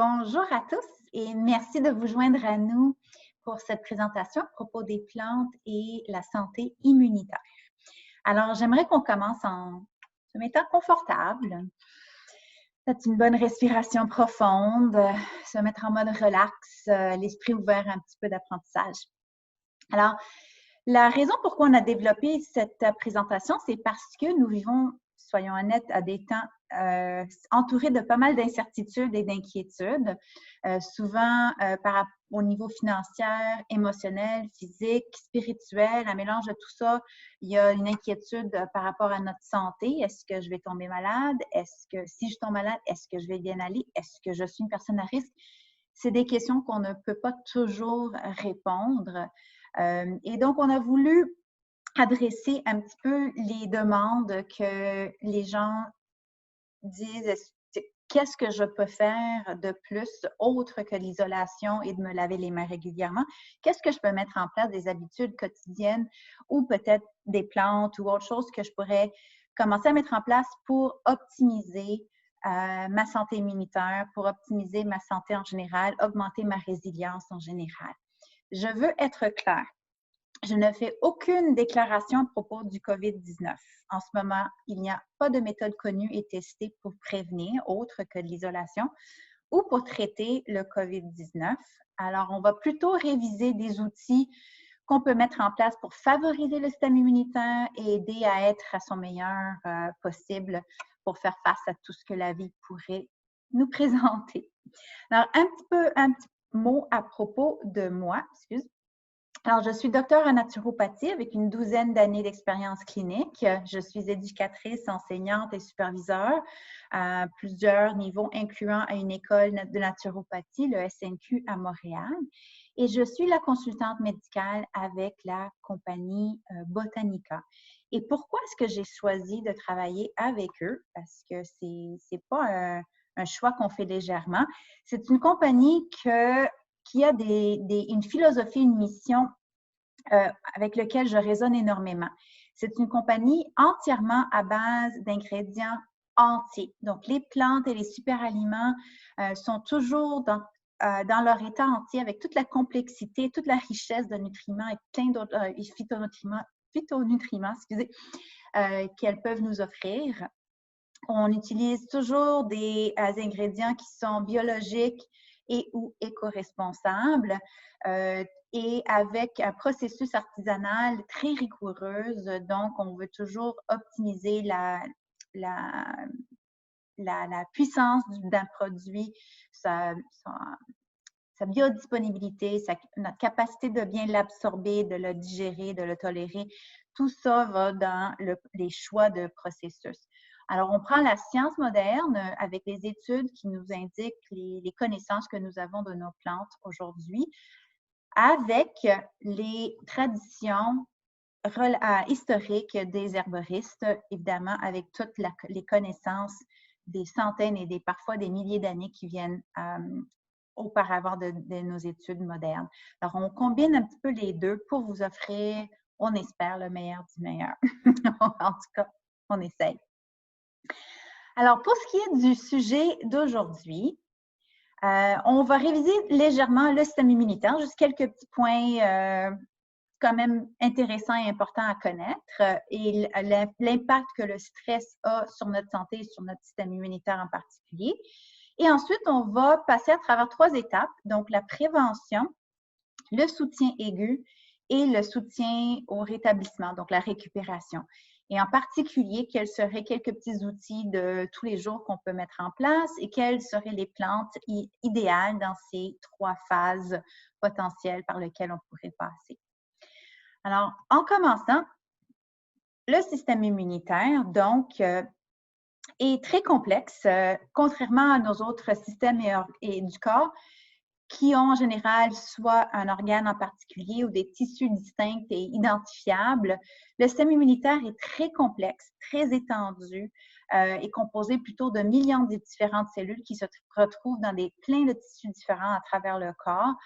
Bonjour à tous et merci de vous joindre à nous pour cette présentation à propos des plantes et la santé immunitaire. Alors, j'aimerais qu'on commence en se mettant confortable. Faites une bonne respiration profonde, se mettre en mode relax, l'esprit ouvert à un petit peu d'apprentissage. Alors, la raison pourquoi on a développé cette présentation, c'est parce que nous vivons, soyons honnêtes, à des temps entourés de pas mal d'incertitudes et d'inquiétudes, souvent au niveau financier, émotionnel, physique, spirituel, un mélange de tout ça. Il y a une inquiétude par rapport à notre santé. Est-ce que je vais tomber malade? Est-ce que si je tombe malade, est-ce que je vais bien aller? Est-ce que je suis une personne à risque? C'est des questions qu'on ne peut pas toujours répondre. Et donc, on a voulu adresser un petit peu les demandes que les gens disent qu'est-ce que je peux faire de plus autre que l'isolation et de me laver les mains régulièrement? Qu'est-ce que je peux mettre en place des habitudes quotidiennes ou peut-être des plantes ou autre chose que je pourrais commencer à mettre en place pour optimiser ma santé immunitaire, pour optimiser ma santé en général, augmenter ma résilience en général. Je veux être claire. Je ne fais aucune déclaration à propos du COVID-19. En ce moment, il n'y a pas de méthode connue et testée pour prévenir, autre que de l'isolation, ou pour traiter le COVID-19. Alors, on va plutôt réviser des outils qu'on peut mettre en place pour favoriser le système immunitaire et aider à être à son meilleur possible pour faire face à tout ce que la vie pourrait nous présenter. Alors, un petit mot à propos de moi, excuse. Alors, je suis docteur en naturopathie avec une douzaine d'années d'expérience clinique. Je suis éducatrice, enseignante et superviseure à plusieurs niveaux, incluant à une école de naturopathie, le SNQ à Montréal. Et je suis la consultante médicale avec la compagnie Botanica. Et pourquoi est-ce que j'ai choisi de travailler avec eux? Parce que c'est pas un choix qu'on fait légèrement. C'est une compagnie qui a une philosophie, une mission avec laquelle je résonne énormément. C'est une compagnie entièrement à base d'ingrédients entiers. Donc, les plantes et les super-aliments sont toujours dans leur état entier avec toute la complexité, toute la richesse de nutriments et plein d'autres phytonutriments, excusez, qu'elles peuvent nous offrir. On utilise toujours des ingrédients qui sont biologiques et ou éco-responsables et avec un processus artisanal très rigoureux. Donc, on veut toujours optimiser la puissance d'un produit, sa biodisponibilité, notre capacité de bien l'absorber, de le digérer, de le tolérer. Tout ça va dans les choix de processus. Alors, on prend la science moderne avec les études qui nous indiquent les connaissances que nous avons de nos plantes aujourd'hui, avec les traditions historiques des herboristes, évidemment, avec toutes les connaissances des centaines et parfois des milliers d'années qui viennent auparavant de nos études modernes. Alors, on combine un petit peu les deux pour vous offrir, on espère, le meilleur du meilleur. En tout cas, on essaye. Alors, pour ce qui est du sujet d'aujourd'hui, on va réviser légèrement le système immunitaire, juste quelques petits points quand même intéressants et importants à connaître et l'impact que le stress a sur notre santé et sur notre système immunitaire en particulier. Et ensuite, on va passer à travers 3 étapes, donc la prévention, le soutien aigu et le soutien au rétablissement, donc la récupération. Et en particulier, quels seraient quelques petits outils de tous les jours qu'on peut mettre en place et quelles seraient les plantes idéales dans ces 3 phases potentielles par lesquelles on pourrait passer. Alors, en commençant, le système immunitaire, donc, est très complexe, contrairement à nos autres systèmes et du corps, qui ont en général soit un organe en particulier ou des tissus distincts et identifiables. Le système immunitaire est très complexe, très étendu, est composé plutôt de millions de différentes cellules qui se retrouvent dans plein de tissus différents à travers le corps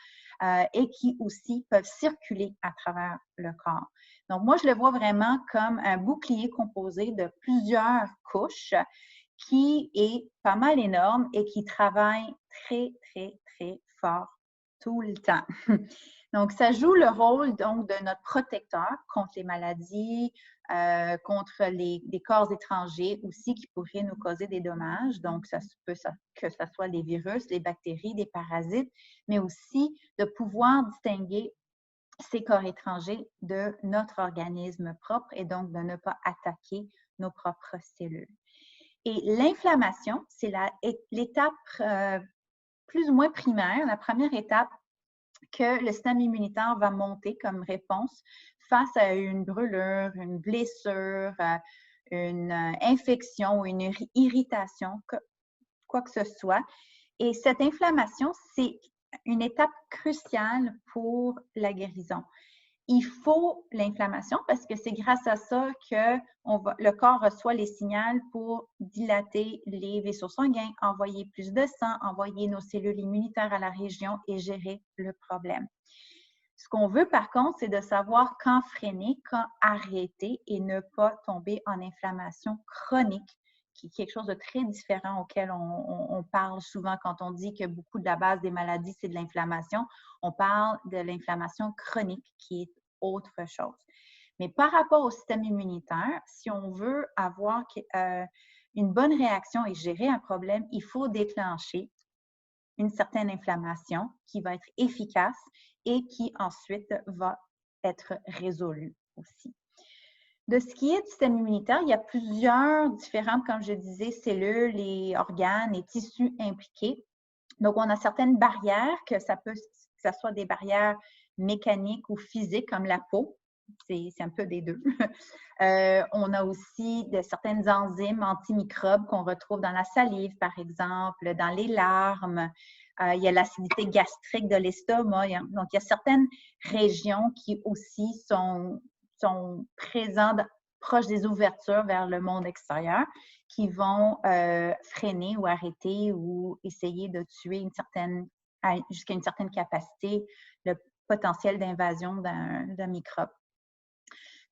et qui aussi peuvent circuler à travers le corps. Donc, moi, je le vois vraiment comme un bouclier composé de plusieurs couches qui est pas mal énorme et qui travaille très, très, très fort tout le temps. Donc, ça joue le rôle donc, de notre protecteur contre les maladies, contre les corps étrangers aussi qui pourraient nous causer des dommages. Donc, ça se peut que ce soit les virus, les bactéries, des parasites, mais aussi de pouvoir distinguer ces corps étrangers de notre organisme propre et donc de ne pas attaquer nos propres cellules. Et l'inflammation, c'est l'étape plus ou moins primaire, la première étape que le système immunitaire va monter comme réponse face à une brûlure, une blessure, une infection ou une irritation, quoi que ce soit. Et cette inflammation, c'est une étape cruciale pour la guérison. Il faut l'inflammation parce que c'est grâce à ça que le corps reçoit les signaux pour dilater les vaisseaux sanguins, envoyer plus de sang, envoyer nos cellules immunitaires à la région et gérer le problème. Ce qu'on veut par contre, c'est de savoir quand freiner, quand arrêter et ne pas tomber en inflammation chronique, qui est quelque chose de très différent auquel on parle souvent quand on dit que beaucoup de la base des maladies, c'est de l'inflammation. On parle de l'inflammation chronique qui est autre chose. Mais par rapport au système immunitaire, si on veut avoir une bonne réaction et gérer un problème, il faut déclencher une certaine inflammation qui va être efficace et qui ensuite va être résolue aussi. De ce qui est du système immunitaire, il y a plusieurs différentes, comme je disais, cellules et organes et tissus impliqués. Donc, on a certaines barrières, que ça soit des barrières mécaniques ou physiques, comme la peau. C'est un peu des deux. On a aussi certaines enzymes antimicrobes qu'on retrouve dans la salive, par exemple, dans les larmes. Il y a l'acidité gastrique de l'estomac. Donc, il y a certaines régions qui aussi sont présentes proches des ouvertures vers le monde extérieur qui vont freiner ou arrêter ou essayer de tuer jusqu'à une certaine capacité le potentiel d'invasion d'un microbe.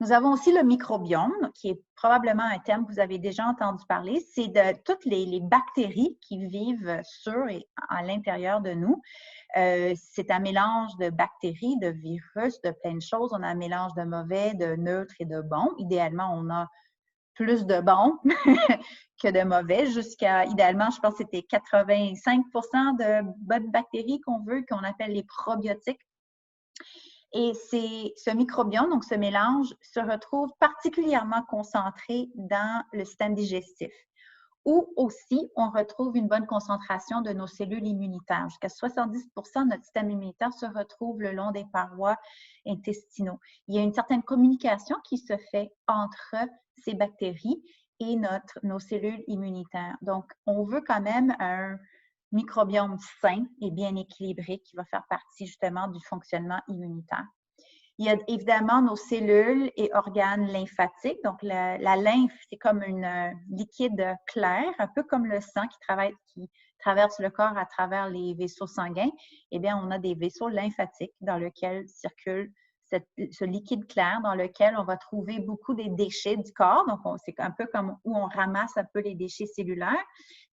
Nous avons aussi le microbiome, qui est probablement un terme que vous avez déjà entendu parler. C'est de toutes les bactéries qui vivent sur et à l'intérieur de nous. C'est un mélange de bactéries, de virus, de plein de choses. On a un mélange de mauvais, de neutres et de bons. Idéalement, on a plus de bons que de mauvais. Idéalement, je pense que c'était 85% de bonnes bactéries qu'on appelle les probiotiques. Et ce microbiome, donc ce mélange, se retrouve particulièrement concentré dans le système digestif, où aussi on retrouve une bonne concentration de nos cellules immunitaires. Jusqu'à 70% de notre système immunitaire se retrouve le long des parois intestinaux. Il y a une certaine communication qui se fait entre ces bactéries et nos cellules immunitaires. Donc, on veut quand même un microbiome sain et bien équilibré qui va faire partie justement du fonctionnement immunitaire. Il y a évidemment nos cellules et organes lymphatiques. Donc, la lymphe, c'est comme un liquide clair, un peu comme le sang qui traverse le corps à travers les vaisseaux sanguins. Eh bien, on a des vaisseaux lymphatiques dans lesquels circule ce liquide clair, dans lequel on va trouver beaucoup des déchets du corps. Donc, c'est un peu comme où on ramasse un peu les déchets cellulaires,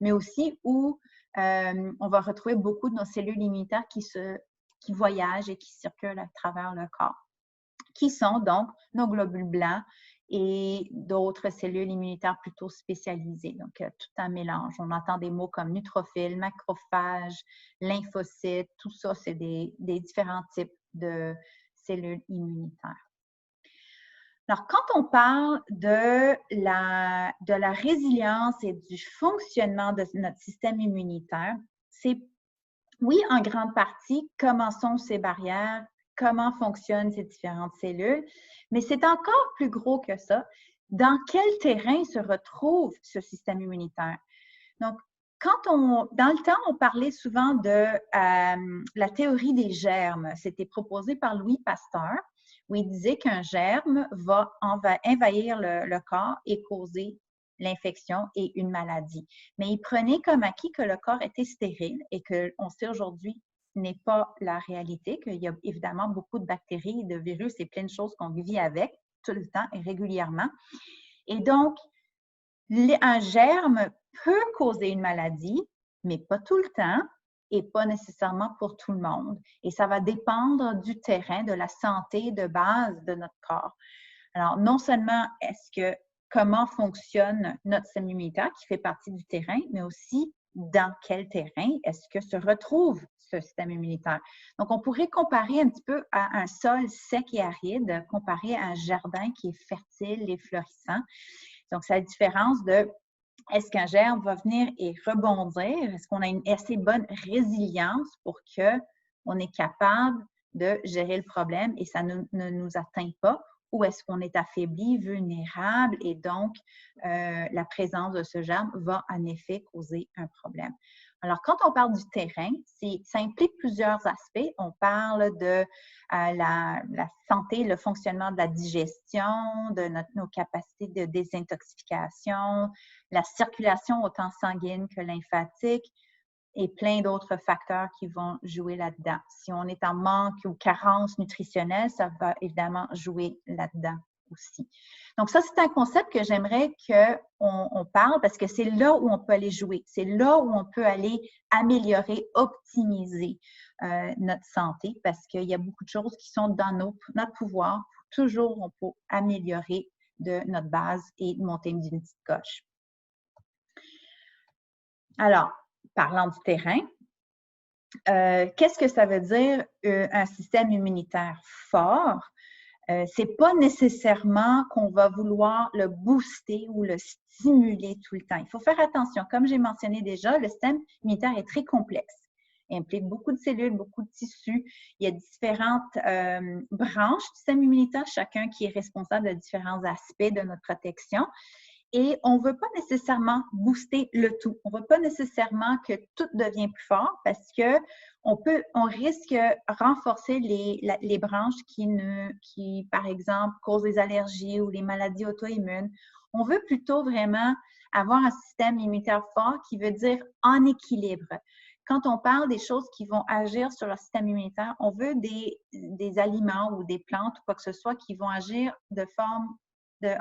mais aussi où on va retrouver beaucoup de nos cellules immunitaires qui voyagent et qui circulent à travers le corps, qui sont donc nos globules blancs et d'autres cellules immunitaires plutôt spécialisées. Donc, tout un mélange. On entend des mots comme neutrophile, macrophage, lymphocytes, tout ça, c'est des différents types de cellules immunitaires. Alors, quand on parle de la résilience et du fonctionnement de notre système immunitaire, c'est, oui, en grande partie, comment sont ces barrières, comment fonctionnent ces différentes cellules, mais c'est encore plus gros que ça. Dans quel terrain se retrouve ce système immunitaire? Donc, dans le temps, on parlait souvent de la théorie des germes. C'était proposé par Louis Pasteur, où il disait qu'un germe va envahir le corps et causer l'infection et une maladie. Mais il prenait comme acquis que le corps était stérile et qu'on sait aujourd'hui n'est pas la réalité, qu'il y a évidemment beaucoup de bactéries, de virus et plein de choses qu'on vit avec tout le temps et régulièrement. Et donc, Un germe peut causer une maladie, mais pas tout le temps et pas nécessairement pour tout le monde. Et ça va dépendre du terrain, de la santé de base de notre corps. Alors, non seulement comment fonctionne notre système immunitaire qui fait partie du terrain, mais aussi dans quel terrain est-ce que se retrouve ce système immunitaire. Donc, on pourrait comparer un petit peu à un sol sec et aride, comparé à un jardin qui est fertile et florissant. Donc, c'est la différence de est-ce qu'un germe va venir et rebondir? Est-ce qu'on a une assez bonne résilience pour qu'on est capable de gérer le problème et ça ne nous atteint pas? Ou est-ce qu'on est affaibli, vulnérable et donc la présence de ce germe va en effet causer un problème? Alors, quand on parle du terrain, ça implique plusieurs aspects. On parle de la santé, le fonctionnement de la digestion, de nos capacités de désintoxication, la circulation autant sanguine que lymphatique et plein d'autres facteurs qui vont jouer là-dedans. Si on est en manque ou carence nutritionnelle, ça va évidemment jouer là-dedans aussi. Donc ça, c'est un concept que j'aimerais qu'on parle parce que c'est là où on peut aller jouer. C'est là où on peut aller améliorer, optimiser notre santé parce qu'il y a beaucoup de choses qui sont dans notre pouvoir. Toujours, on peut améliorer de notre base et monter d'une petite coche. Alors, parlant du terrain, qu'est-ce que ça veut dire un système immunitaire fort? C'est pas nécessairement qu'on va vouloir le booster ou le stimuler tout le temps. Il faut faire attention. Comme j'ai mentionné déjà, le système immunitaire est très complexe. Il implique beaucoup de cellules, beaucoup de tissus. Il y a différentes branches du système immunitaire, chacun qui est responsable de différents aspects de notre protection. Et on ne veut pas nécessairement booster le tout. On ne veut pas nécessairement que tout devienne plus fort parce qu'on risque de renforcer les branches qui, par exemple, causent des allergies ou les maladies auto-immunes. On veut plutôt vraiment avoir un système immunitaire fort qui veut dire en équilibre. Quand on parle des choses qui vont agir sur le système immunitaire, on veut des aliments ou des plantes ou quoi que ce soit qui vont agir de forme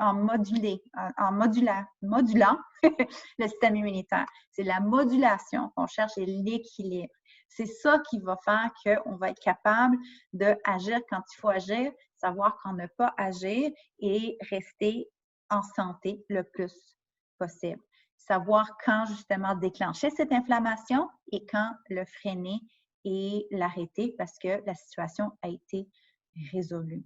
en modulant le système immunitaire. C'est la modulation qu'on cherche et l'équilibre. C'est ça qui va faire qu'on va être capable d'agir quand il faut agir, savoir quand ne pas agir et rester en santé le plus possible. Savoir quand justement déclencher cette inflammation et quand le freiner et l'arrêter parce que la situation a été résolue.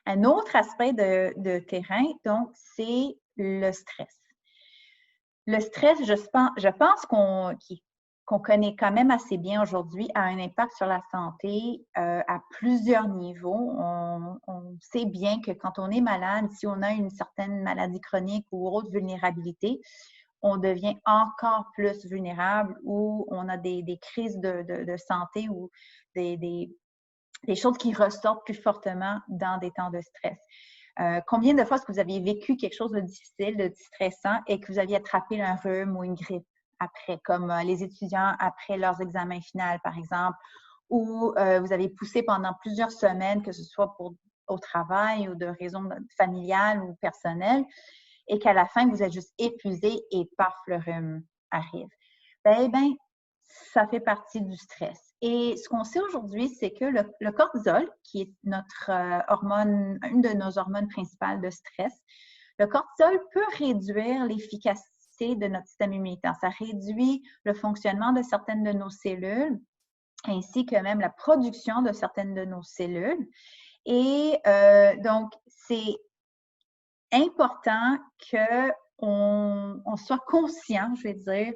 Un autre aspect de terrain, donc, c'est le stress. Le stress, je pense qu'on connaît quand même assez bien aujourd'hui, a un impact sur la santé à plusieurs niveaux. On sait bien que quand on est malade, si on a une certaine maladie chronique ou autre vulnérabilité, on devient encore plus vulnérable ou on a des crises de santé ou des choses qui ressortent plus fortement dans des temps de stress. Combien de fois est-ce que vous aviez vécu quelque chose de difficile, de stressant et que vous aviez attrapé un rhume ou une grippe après, comme les étudiants après leurs examens finaux, par exemple, ou vous avez poussé pendant plusieurs semaines, que ce soit au travail ou de raisons familiales ou personnelles, et qu'à la fin, vous êtes juste épuisé et paf, le rhume arrive. Ben, ça fait partie du stress. Et ce qu'on sait aujourd'hui, c'est que le cortisol, qui est notre hormone, une de nos hormones principales de stress, le cortisol peut réduire l'efficacité de notre système immunitaire. Ça réduit le fonctionnement de certaines de nos cellules, ainsi que même la production de certaines de nos cellules. Et donc, c'est important qu'on soit conscient, je vais dire,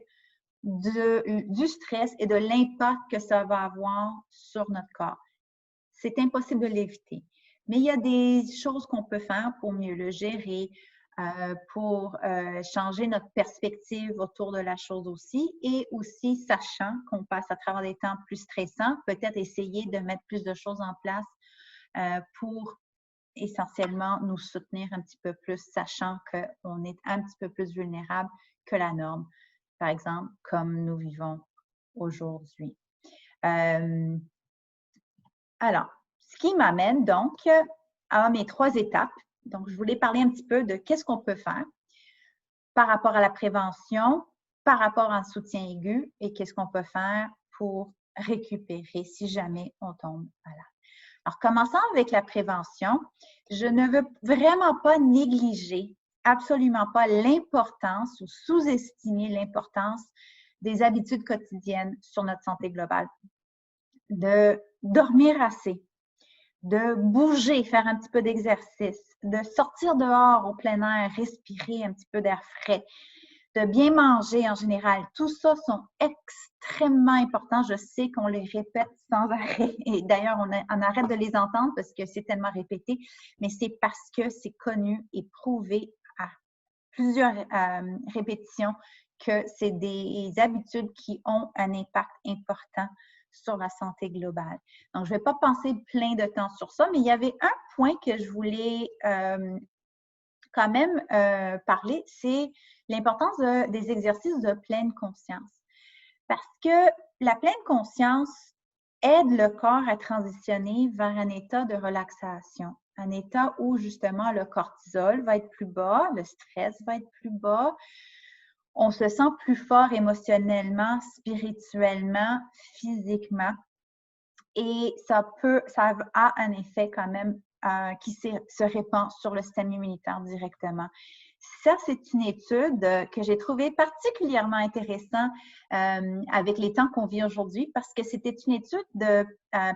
du stress et de l'impact que ça va avoir sur notre corps. C'est impossible de l'éviter. Mais il y a des choses qu'on peut faire pour mieux le gérer, pour changer notre perspective autour de la chose aussi, et aussi sachant qu'on passe à travers des temps plus stressants, peut-être essayer de mettre plus de choses en place pour essentiellement nous soutenir un petit peu plus, sachant qu'on est un petit peu plus vulnérable que la norme, par exemple, comme nous vivons aujourd'hui. Alors, ce qui m'amène donc à mes 3 étapes. Donc, je voulais parler un petit peu de qu'est-ce qu'on peut faire. par rapport à la prévention, par rapport à un soutien aigu et qu'est-ce qu'on peut faire pour récupérer si jamais on tombe malade. Alors, commençons avec la prévention. Je ne veux vraiment pas négliger, absolument pas, l'importance ou sous-estimer l'importance des habitudes quotidiennes sur notre santé globale. De dormir assez, de bouger, faire un petit peu d'exercice, de sortir dehors au plein air, respirer un petit peu d'air frais, de bien manger en général. Tout ça sont extrêmement importants. Je sais qu'on les répète sans arrêt. Et d'ailleurs, on arrête de les entendre parce que c'est tellement répété, mais c'est parce que c'est connu et prouvé à plusieurs répétitions que c'est des habitudes qui ont un impact important sur la santé globale. Donc, je ne vais pas passer plein de temps sur ça, mais il y avait un point que je voulais quand même parler, c'est l'importance des exercices de pleine conscience. Parce que la pleine conscience aide le corps à transitionner vers un état de relaxation, un état où justement le cortisol va être plus bas, le stress va être plus bas, on se sent plus fort émotionnellement, spirituellement, physiquement. Et ça a un effet quand même qui se répand sur le système immunitaire directement. Ça, c'est une étude que j'ai trouvée particulièrement intéressante avec les temps qu'on vit aujourd'hui parce que c'était une étude de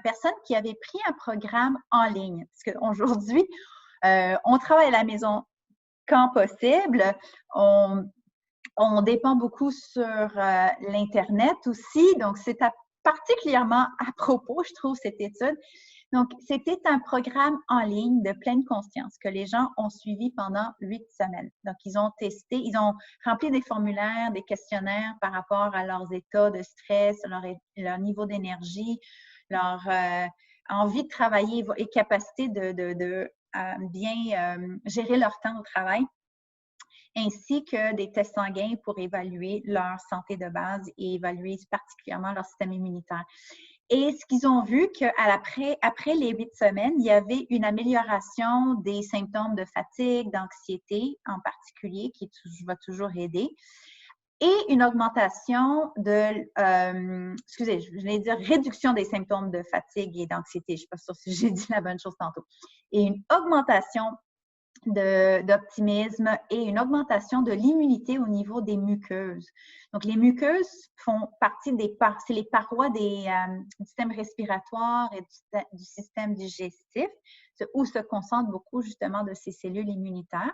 personnes qui avaient pris un programme en ligne. Parce qu'aujourd'hui, on travaille à la maison quand possible. On dépend beaucoup sur l'Internet aussi, donc c'est particulièrement à propos, je trouve, cette étude. Donc, c'était un programme en ligne de pleine conscience que les gens ont suivi pendant 8 semaines. Donc, ils ont testé, ils ont rempli des formulaires, des questionnaires par rapport à leurs états de stress, leur niveau d'énergie, leur envie de travailler et capacité de bien gérer leur temps au travail, ainsi que des tests sanguins pour évaluer leur santé de base et évaluer particulièrement leur système immunitaire. Et ce qu'ils ont vu, qu'après les 8 semaines, il y avait une amélioration des symptômes de fatigue, d'anxiété en particulier, qui va toujours aider, et une augmentation excusez, je voulais dire réduction des symptômes de fatigue et d'anxiété. Je ne suis pas sûre si j'ai dit la bonne chose tantôt. Et une augmentation d'optimisme et une augmentation de l'immunité au niveau des muqueuses. Donc, les muqueuses font partie c'est les parois du système respiratoire et du système digestif, où se concentrent beaucoup justement de ces cellules immunitaires.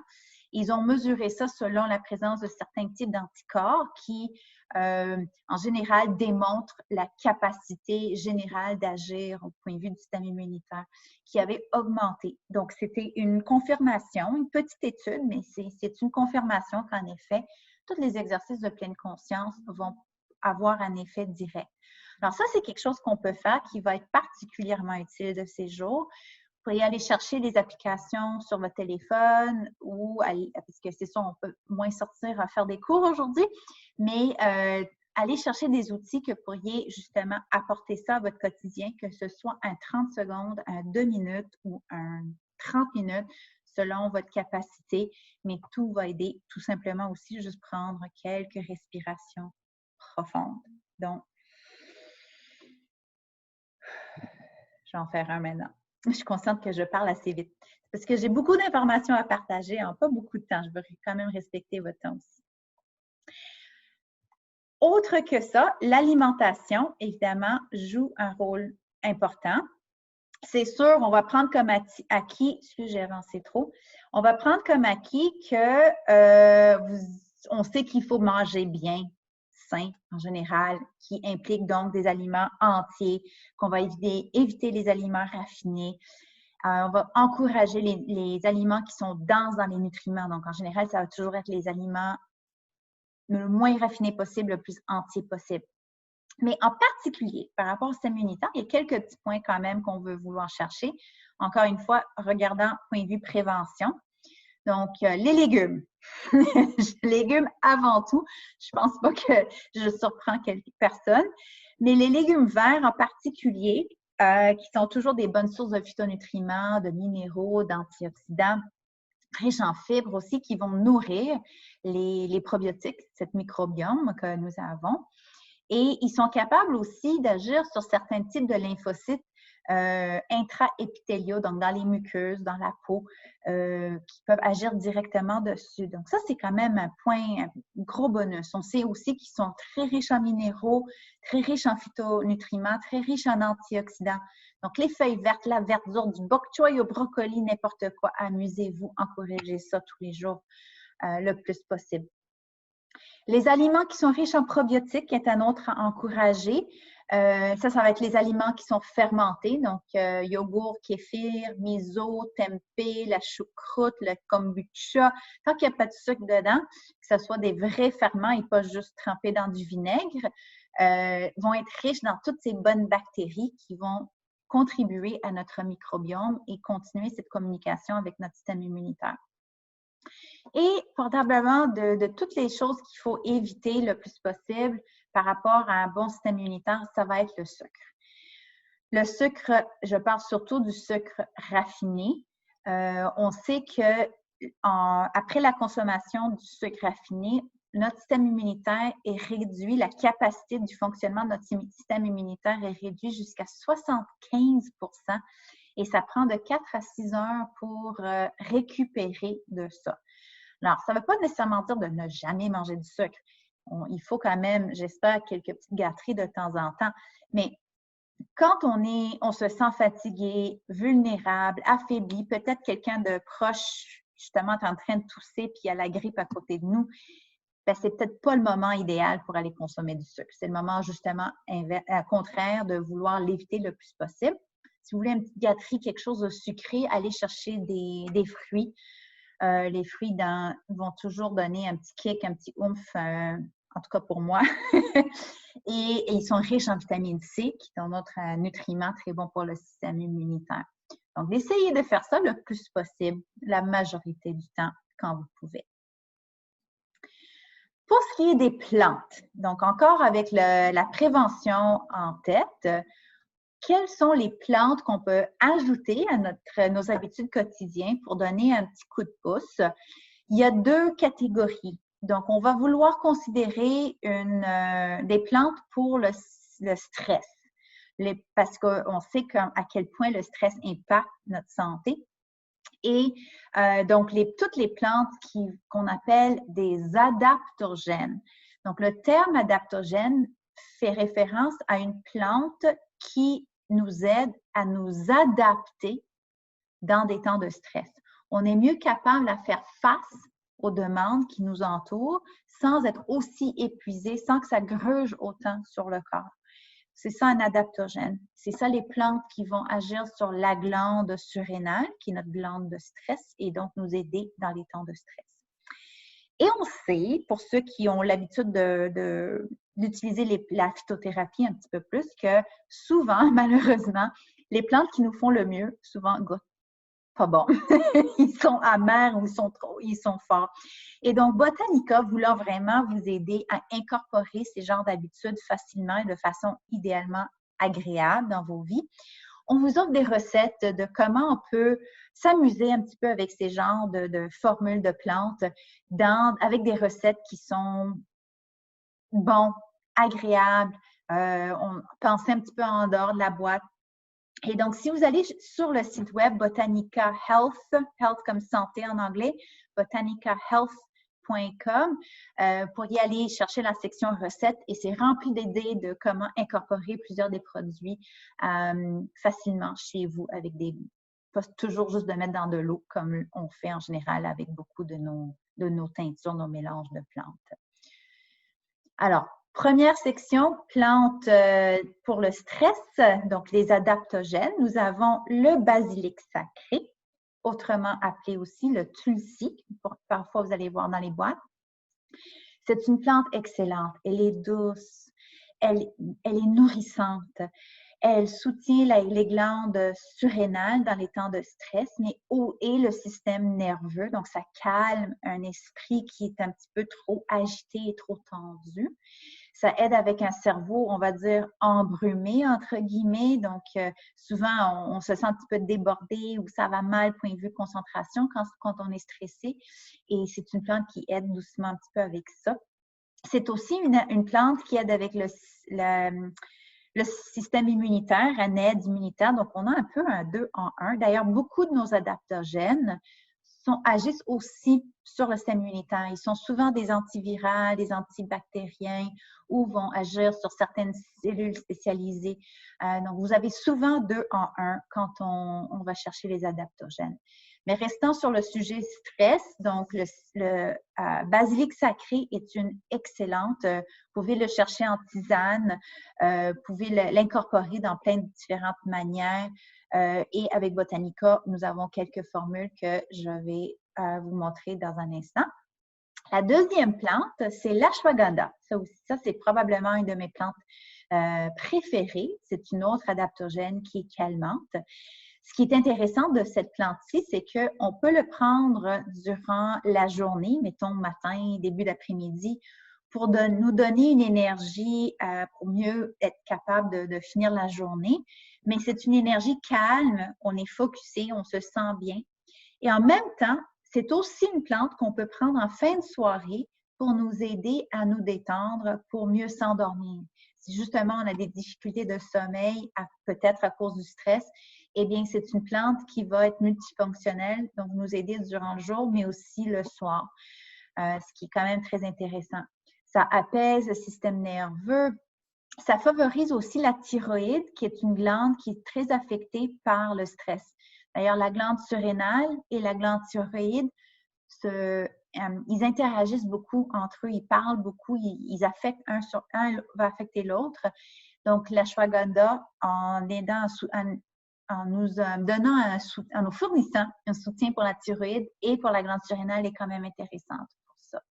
Ils ont mesuré ça selon la présence de certains types d'anticorps qui, en général, démontrent la capacité générale d'agir au point de vue du système immunitaire qui avait augmenté. Donc, c'était une confirmation, une petite étude, mais c'est une confirmation qu'en effet, tous les exercices de pleine conscience vont avoir un effet direct. Alors, ça, c'est quelque chose qu'on peut faire qui va être particulièrement utile de ces jours. Vous pourriez aller chercher des applications sur votre téléphone ou, parce que c'est ça, on peut moins sortir à faire des cours aujourd'hui, mais aller chercher des outils que vous pourriez justement apporter ça à votre quotidien, que ce soit un 30 secondes, un 2 minutes ou un 30 minutes, selon votre capacité, mais tout va aider tout simplement aussi juste prendre quelques respirations profondes. Donc, je vais en faire un maintenant. Je suis consciente que je parle assez vite. Parce que j'ai beaucoup d'informations à partager en pas beaucoup de temps. Je veux quand même respecter votre temps aussi. Autre que ça, l'alimentation, évidemment, joue un rôle important. C'est sûr, on va prendre comme acquis, excusez, j'ai avancé trop, on va prendre comme acquis que on sait qu'il faut manger bien, sain en général, qui implique donc des aliments entiers, qu'on va éviter les aliments raffinés. On va encourager les aliments qui sont denses dans les nutriments. Donc, en général, ça va toujours être les aliments le moins raffinés possible, le plus entiers possible. Mais en particulier, par rapport au système immunitaire, il y a quelques petits points quand même qu'on veut vouloir chercher. Encore une fois, regardant point de vue prévention. Donc, les légumes. Légumes avant tout. Je ne pense pas que je surprends quelques personnes. Mais les légumes verts en particulier, qui sont toujours des bonnes sources de phytonutriments, de minéraux, d'antioxydants, riches en fibres aussi qui vont nourrir les probiotiques, cette microbiome que nous avons. Et ils sont capables aussi d'agir sur certains types de lymphocytes intra-épithéliaux, donc dans les muqueuses, dans la peau, qui peuvent agir directement dessus. Donc ça, c'est quand même un point, un gros bonus. On sait aussi qu'ils sont très riches en minéraux, très riches en phytonutriments, très riches en antioxydants. Donc les feuilles vertes, la verdure, du bok choy au brocoli, n'importe quoi, amusez-vous, encouragez ça tous les jours le plus possible. Les aliments qui sont riches en probiotiques est un autre à encourager. Ça va être les aliments qui sont fermentés, donc yogourt, kéfir, miso, tempeh, la choucroute, le kombucha. Tant qu'il n'y a pas de sucre dedans, que ce soit des vrais ferments et pas juste trempés dans du vinaigre, vont être riches dans toutes ces bonnes bactéries qui vont contribuer à notre microbiome et continuer cette communication avec notre système immunitaire. Et probablement de toutes les choses qu'il faut éviter le plus possible par rapport à un bon système immunitaire, ça va être le sucre. Le sucre, je parle surtout du sucre raffiné. On sait que après la consommation du sucre raffiné, notre système immunitaire est réduit, la capacité du fonctionnement de notre système immunitaire est réduite jusqu'à 75 % et ça prend de 4 à 6 heures pour récupérer de ça. Alors, ça ne veut pas nécessairement dire de ne jamais manger du sucre. Il faut quand même, j'espère, quelques petites gâteries de temps en temps. Mais quand on se sent fatigué, vulnérable, affaibli, peut-être quelqu'un de proche, justement, est en train de tousser puis il y a la grippe à côté de nous, ben, c'est peut-être pas le moment idéal pour aller consommer du sucre. C'est le moment, justement, contraire de vouloir l'éviter le plus possible. Si vous voulez une petite gâterie, quelque chose de sucré, allez chercher des fruits. Les fruits vont toujours donner un petit kick, un petit oomph, en tout cas pour moi. et ils sont riches en vitamine C, qui est un autre nutriment très bon pour le système immunitaire. Donc, essayez de faire ça le plus possible, la majorité du temps, quand vous pouvez. Pour ce qui est des plantes, donc encore avec la prévention en tête, quelles sont les plantes qu'on peut ajouter à nos habitudes quotidiennes pour donner un petit coup de pouce? Il y a 2 catégories. Donc, on va vouloir considérer des plantes pour le stress, parce qu'on sait à quel point le stress impacte notre santé. Et donc, toutes les plantes qu'on appelle des adaptogènes. Donc, le terme adaptogène fait référence à une plante qui nous aide à nous adapter dans des temps de stress. On est mieux capable à faire face aux demandes qui nous entourent sans être aussi épuisé, sans que ça gruge autant sur le corps. C'est ça un adaptogène. C'est ça les plantes qui vont agir sur la glande surrénale, qui est notre glande de stress, et donc nous aider dans les temps de stress. Et on sait, pour ceux qui ont l'habitude d'utiliser la phytothérapie un petit peu plus, que souvent, malheureusement, les plantes qui nous font le mieux, souvent goûtent pas bon. Ils sont amers ou ils sont forts. Et donc, Botanica voulait vraiment vous aider à incorporer ces genres d'habitudes facilement et de façon idéalement agréable dans vos vies. On vous offre des recettes de comment on peut s'amuser un petit peu avec ces genres de formules de plantes avec des recettes qui sont bons, agréables. On pensait un petit peu en dehors de la boîte. Et donc, si vous allez sur le site web Botanica Health, health comme santé en anglais, botanicahealth.com, pour y aller chercher la section recettes et c'est rempli d'idées de comment incorporer plusieurs des produits facilement chez vous avec pas toujours juste de mettre dans de l'eau comme on fait en général avec beaucoup de nos teintures, nos mélanges de plantes. Alors, première section, plantes pour le stress, donc les adaptogènes. Nous avons le basilic sacré, autrement appelé aussi le tulsi. Parfois, vous allez voir dans les boîtes. C'est une plante excellente. Elle est douce, elle est nourrissante. Elle soutient les glandes surrénales dans les temps de stress, et le système nerveux. Donc, ça calme un esprit qui est un petit peu trop agité et trop tendu. Ça aide avec un cerveau, on va dire, embrumé, entre guillemets. Donc, souvent, on se sent un petit peu débordé ou ça va mal, point de vue concentration, quand on est stressé. Et c'est une plante qui aide doucement un petit peu avec ça. C'est aussi une plante qui aide avec le système immunitaire, un aide immunitaire. Donc, on a un peu un 2 en 1. D'ailleurs, beaucoup de nos adaptogènes agissent aussi sur le système immunitaire. Ils sont souvent des antivirales, des antibactériens ou vont agir sur certaines cellules spécialisées. Donc, vous avez souvent 2 en 1 quand on va chercher les adaptogènes. Mais restant sur le sujet stress, donc le basilic sacré est une excellente. Vous pouvez le chercher en tisane, vous pouvez l'incorporer dans plein de différentes manières. Et avec Botanica, nous avons quelques formules que je vais vous montrer dans un instant. La deuxième plante, c'est l'ashwagandha. Ça c'est probablement une de mes plantes préférées. C'est une autre adaptogène qui est calmante. Ce qui est intéressant de cette plante-ci, c'est qu'on peut le prendre durant la journée, mettons matin, début d'après-midi, pour nous donner une énergie pour mieux être capable de finir la journée. Mais c'est une énergie calme, on est focusé, on se sent bien. Et en même temps, c'est aussi une plante qu'on peut prendre en fin de soirée pour nous aider à nous détendre, pour mieux s'endormir. Si justement on a des difficultés de sommeil, peut-être à cause du stress, eh bien, c'est une plante qui va être multifonctionnelle, donc nous aider durant le jour, mais aussi le soir, ce qui est quand même très intéressant. Ça apaise le système nerveux. Ça favorise aussi la thyroïde, qui est une glande qui est très affectée par le stress. D'ailleurs, la glande surrénale et la glande thyroïde, ils interagissent beaucoup entre eux, ils parlent beaucoup, ils affectent un va affecter l'autre. Donc, l'ashwagandha, en nous fournissant un soutien pour la thyroïde et pour la glande surrénale est quand même intéressante pour ça.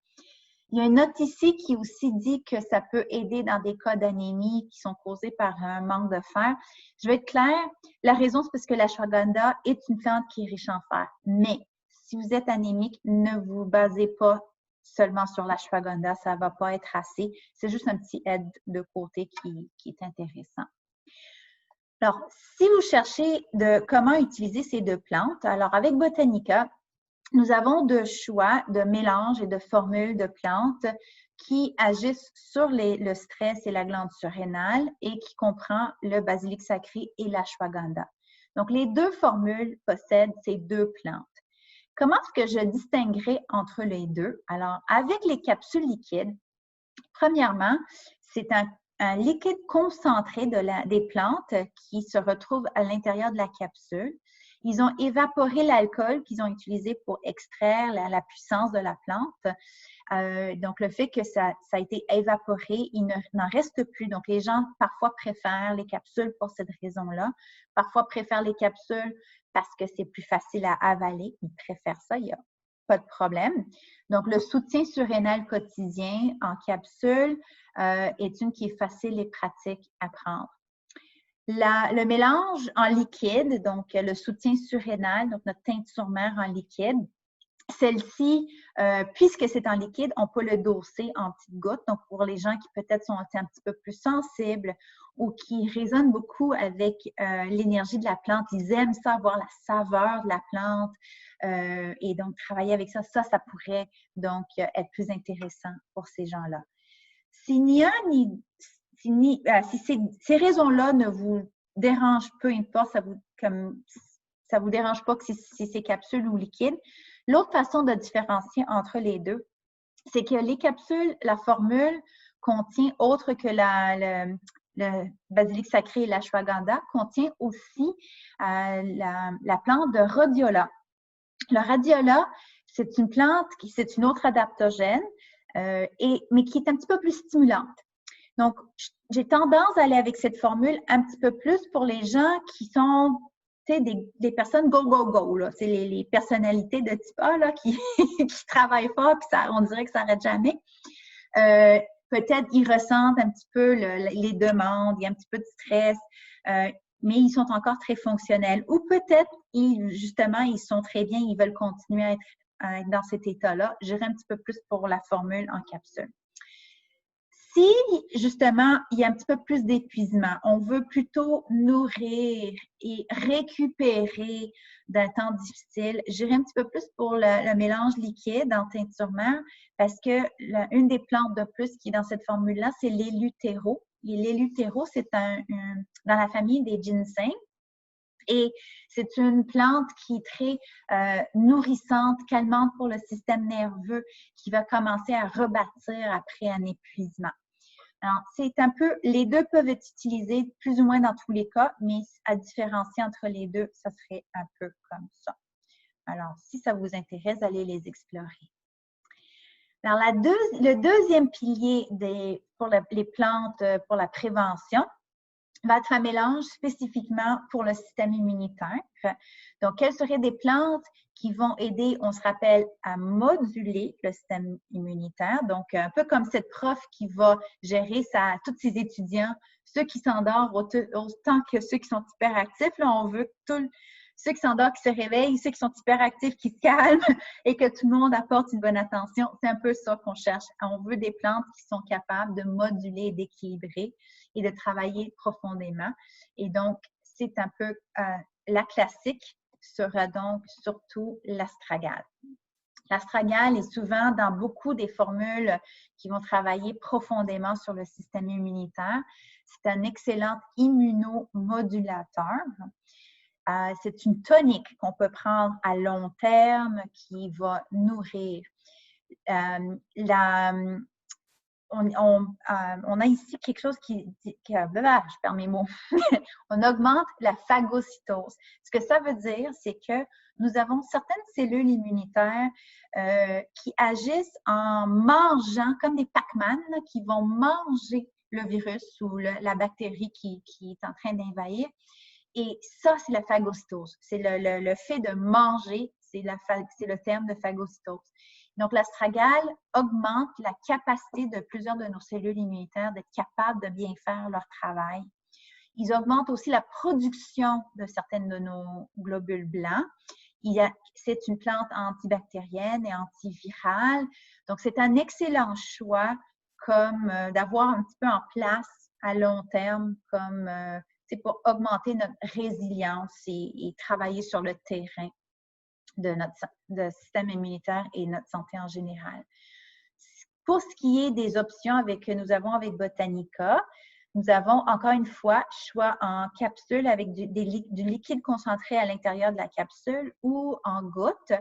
Il y a une note ici qui aussi dit que ça peut aider dans des cas d'anémie qui sont causés par un manque de fer. Je vais être claire, la raison c'est parce que l'ashwagandha est une plante qui est riche en fer. Mais si vous êtes anémique, ne vous basez pas seulement sur l'ashwagandha, ça ne va pas être assez. C'est juste un petit aide de côté qui est intéressant. Alors, si vous cherchez comment utiliser ces deux plantes, alors avec Botanica, nous avons deux choix de mélanges et de formules de plantes qui agissent sur le stress et la glande surrénale et qui comprend le basilic sacré et l'ashwagandha. Donc, les deux formules possèdent ces deux plantes. Comment est-ce que je distinguerai entre les deux? Alors, avec les capsules liquides, premièrement, c'est un liquide concentré des plantes qui se retrouve à l'intérieur de la capsule. Ils ont évaporé l'alcool qu'ils ont utilisé pour extraire la puissance de la plante. Donc, le fait que ça a été évaporé, il n'en reste plus. Donc, les gens parfois préfèrent les capsules pour cette raison-là. Parfois préfèrent les capsules parce que c'est plus facile à avaler. Ils préfèrent ça, il n'y a pas de problème. Donc, le soutien surrénal quotidien en capsule est une qui est facile et pratique à prendre. Le mélange en liquide, donc le soutien surrénal, donc notre teinture mère en liquide, celle-ci, puisque c'est en liquide, on peut le doser en petites gouttes. Donc, pour les gens qui peut-être sont un petit peu plus sensibles ou qui résonnent beaucoup avec l'énergie de la plante, ils aiment ça, avoir la saveur de la plante et donc travailler avec ça, ça pourrait donc être plus intéressant pour ces gens-là. Si ces raisons-là ne vous dérangent, peu importe, ça vous dérange pas que si c'est capsule ou liquide, l'autre façon de différencier entre les deux, c'est que les capsules, la formule contient, autre que le basilic sacré et l'ashwagandha, contient aussi la plante de rhodiola. Le rhodiola, c'est une plante, c'est une autre adaptogène, mais qui est un petit peu plus stimulante. Donc, j'ai tendance à aller avec cette formule un petit peu plus pour les gens qui sont des personnes go, go, go. C'est les personnalités de type A là, qui travaillent fort, puis on dirait que ça n'arrête jamais. Peut-être ils ressentent un petit peu les demandes, il y a un petit peu de stress, mais ils sont encore très fonctionnels. Ou peut-être, justement, ils sont très bien, ils veulent continuer à être dans cet état-là. J'irai un petit peu plus pour la formule en capsule. Si, justement, il y a un petit peu plus d'épuisement, on veut plutôt nourrir et récupérer d'un temps difficile, j'irai un petit peu plus pour le mélange liquide en teinture mère parce que une des plantes de plus qui est dans cette formule-là, c'est l'éleutéro. Et l'éleutéro, c'est dans la famille des ginseng. Et c'est une plante qui est très nourrissante, calmante pour le système nerveux, qui va commencer à rebâtir après un épuisement. Alors, c'est un peu, les deux peuvent être utilisés plus ou moins dans tous les cas, mais à différencier entre les deux, ça serait un peu comme ça. Alors, si ça vous intéresse, allez les explorer. Alors, le deuxième pilier pour les plantes pour la prévention va être un mélange spécifiquement pour le système immunitaire. Donc, quelles seraient des plantes qui vont aider, on se rappelle, à moduler le système immunitaire? Donc, un peu comme cette prof qui va gérer tous ses étudiants, ceux qui s'endorment autant que ceux qui sont hyperactifs. Là, on veut que ceux qui s'endorment, qui se réveillent, ceux qui sont hyperactifs, qui se calment et que tout le monde apporte une bonne attention. C'est un peu ça qu'on cherche. On veut des plantes qui sont capables de moduler et d'équilibrer et de travailler profondément. Et donc, c'est un peu la classique sera donc surtout l'astragale. L'astragale est souvent dans beaucoup des formules qui vont travailler profondément sur le système immunitaire. C'est un excellent immunomodulateur. C'est une tonique qu'on peut prendre à long terme qui va nourrir. On a ici quelque chose je perds mes mots. On augmente la phagocytose. Ce que ça veut dire, c'est que nous avons certaines cellules immunitaires qui agissent en mangeant, comme des Pac-Man, qui vont manger le virus ou la bactérie qui est en train d'invahir. Et ça, c'est la phagocytose. C'est le fait de manger, c'est le terme de phagocytose. Donc, l'astragale augmente la capacité de plusieurs de nos cellules immunitaires d'être capables de bien faire leur travail. Ils augmentent aussi la production de certaines de nos globules blancs. C'est une plante antibactérienne et antivirale. Donc, c'est un excellent choix comme d'avoir un petit peu en place à long terme comme pour augmenter notre résilience et travailler sur le terrain de notre système immunitaire et notre santé en général. Pour ce qui est des options que nous avons avec Botanica, nous avons encore une fois choix en capsule avec du liquide concentré à l'intérieur de la capsule ou en gouttes.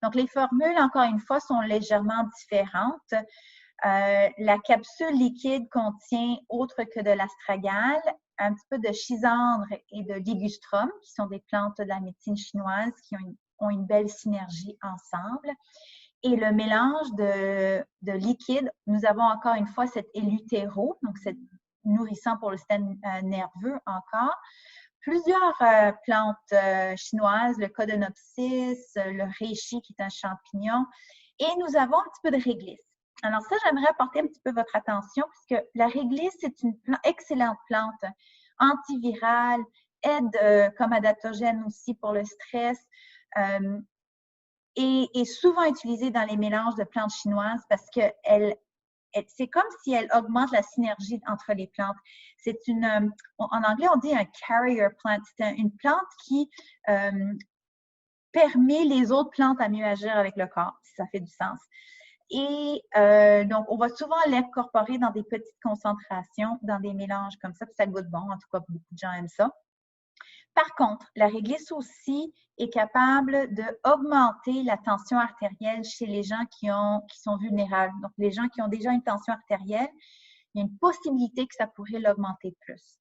Donc, les formules, encore une fois, sont légèrement différentes. La capsule liquide contient, autre que de l'astragale, un petit peu de schisandre et de ligustrum, qui sont des plantes de la médecine chinoise qui ont une belle synergie ensemble. Et le mélange de liquide, nous avons encore une fois cet éleutéro, donc c'est nourrissant pour le système nerveux encore. Plusieurs plantes chinoises, le Codonopsis, le reishi qui est un champignon, et nous avons un petit peu de réglisse. Alors ça, j'aimerais apporter un petit peu votre attention puisque la réglisse, c'est une excellente plante antivirale, aide comme adaptogène aussi pour le stress et est souvent utilisée dans les mélanges de plantes chinoises parce que c'est comme si elle augmente la synergie entre les plantes. C'est en anglais, on dit un carrier plant. C'est une plante qui permet les autres plantes à mieux agir avec le corps, si ça fait du sens. Et donc, on va souvent l'incorporer dans des petites concentrations, dans des mélanges comme ça, puis ça goûte bon. En tout cas, beaucoup de gens aiment ça. Par contre, la réglisse aussi est capable d'augmenter la tension artérielle chez les gens qui sont vulnérables. Donc, les gens qui ont déjà une tension artérielle, il y a une possibilité que ça pourrait l'augmenter plus.